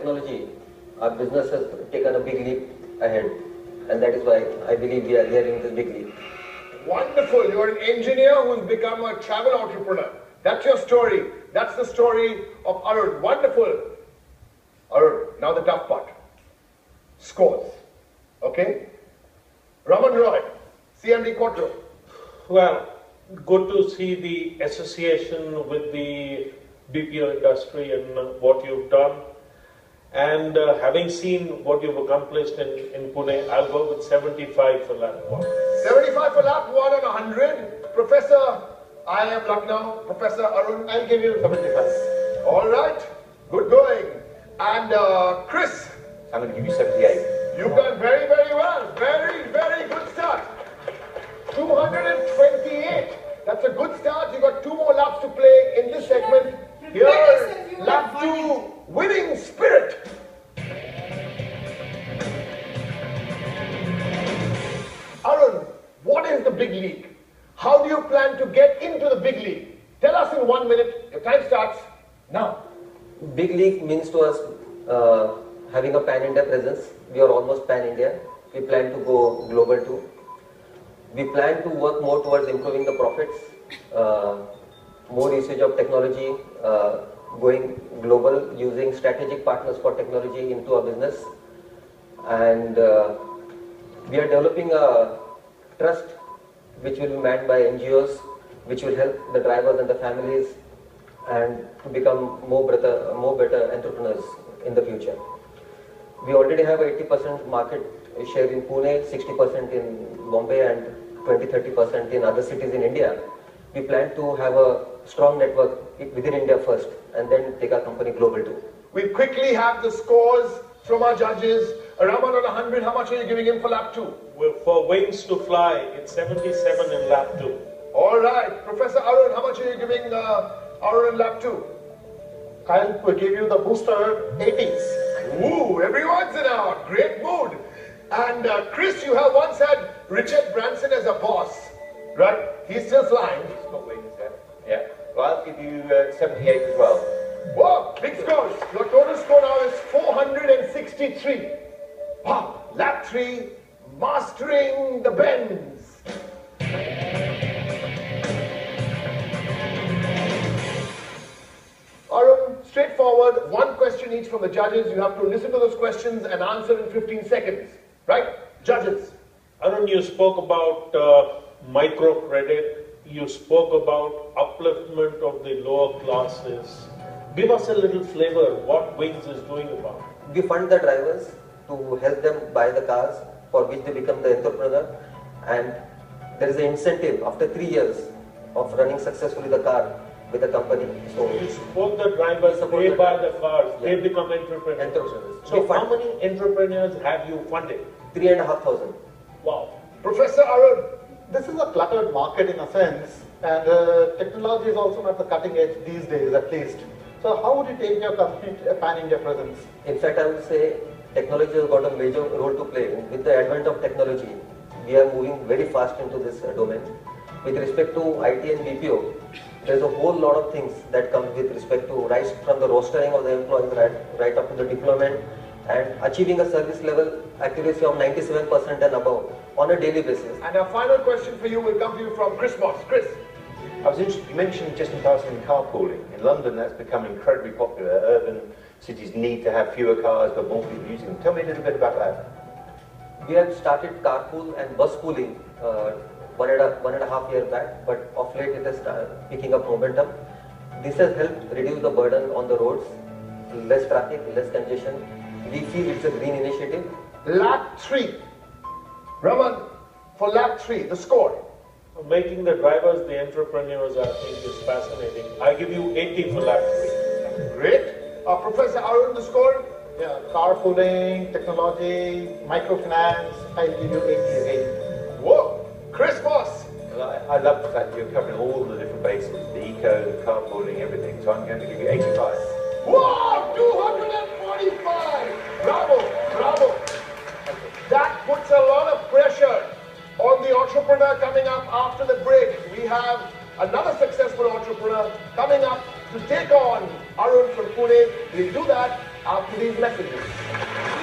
technology, our business has taken a big leap ahead, and that is why I believe we are here in this big leap. Wonderful. You're an engineer who's become a travel entrepreneur. That's your story. That's the story of Arun. Wonderful. Arun, now the tough part. Scores. Okay? Raman Roy, CMD Quattro. Well, good to see the association with the BPO industry and what you've done. And having seen what you've accomplished in Pune, I'll go with 75 for lap 1. 75 for lap 1 on 100. Professor, I am Lucknow. Professor Arun, I'll give you 75. All right. Good going. And Chris. I'm going to give you 78. You've done very, very well. Very, very good start. 228. That's a good start. You've got 2 more laps to play in this segment. Here, lap 2, winning spirit. Arun, what is the big league? How do you plan to get into the big league? Tell us in 1 minute. Your time starts now. Big league means to us having a pan-India presence. We are almost pan-India. We plan to go global too. We plan to work more towards improving the profits, more usage of technology, going global, using strategic partners for technology into our business. And we are developing a trust which will be manned by NGOs, which will help the drivers and the families and to become more better entrepreneurs in the future. We already have 80% market share in Pune, 60% in Bombay and 20-30% in other cities in India. We plan to have a strong network within India first and then take our company global too. We'll quickly have the scores from our judges. Raman on 100, how much are you giving him for lap 2? Well, for Wings to Fly, it's 77 in lap 2. All right. Professor Arun, how much are you giving Arun in lap 2? I'll give you the booster 80s. Ooh, everyone's in a great mood. And Chris, you have once had Richard Branson as a boss, right? He's still flying. He's got wings, yeah. Well, I'll give you 78 as well. Whoa, big scores. Your total score now is 463. Wow, lap 3, mastering the bends. Arun, straightforward, 1 question each from the judges. You have to listen to those questions and answer in 15 seconds. Right? Judges. Arun, you spoke about microcredit. You spoke about upliftment of the lower classes. Give us a little flavor what Wings is doing about it. We fund the drivers to help them buy the cars for which they become the entrepreneur, and there is an incentive after 3 years of running successfully the car with the company. So you support the drivers, they buy the cars, they become entrepreneurs. So how many entrepreneurs have you funded? 3,500. Wow. Professor Arun. This is a cluttered market in a sense, and technology is also not the cutting edge these days at least. So how would you take your company to a pan-India presence? In fact, I would say technology has got a major role to play. With the advent of technology, we are moving very fast into this domain. With respect to IT and BPO, there's a whole lot of things that come with respect to right from the rostering of the employees right up to the deployment and achieving a service level accuracy of 97% and above on a daily basis. And our final question for you will come to you from Chris Moss. Chris. I was interested, you mentioned just in passing carpooling. In London, that's become incredibly popular. Urban cities need to have fewer cars, but more people using them. Tell me a little bit about that. We had started carpool and bus pooling 1.5 years back, but of late it is picking up momentum. This has helped reduce the burden on the roads, less traffic, less congestion. We feel it's a green initiative. Lap 3. Raman, for lap 3, the score. Making the drivers the entrepreneurs, I think, is fascinating. I give you 80 for lap 3. Great. Professor Arun, the score? Yeah, carpooling, technology, microfinance, I'll give you 80 again. Whoa! Chris Moss. Well, I love the fact that you're covering all the different bases, the eco, the carpooling, everything. So I'm going to give you 85. Whoa! 245! Bravo! Bravo! That puts a lot of pressure on the entrepreneur coming up after the break. We have another successful entrepreneur coming up to take on Arun from Pune. We'll do that after these messages.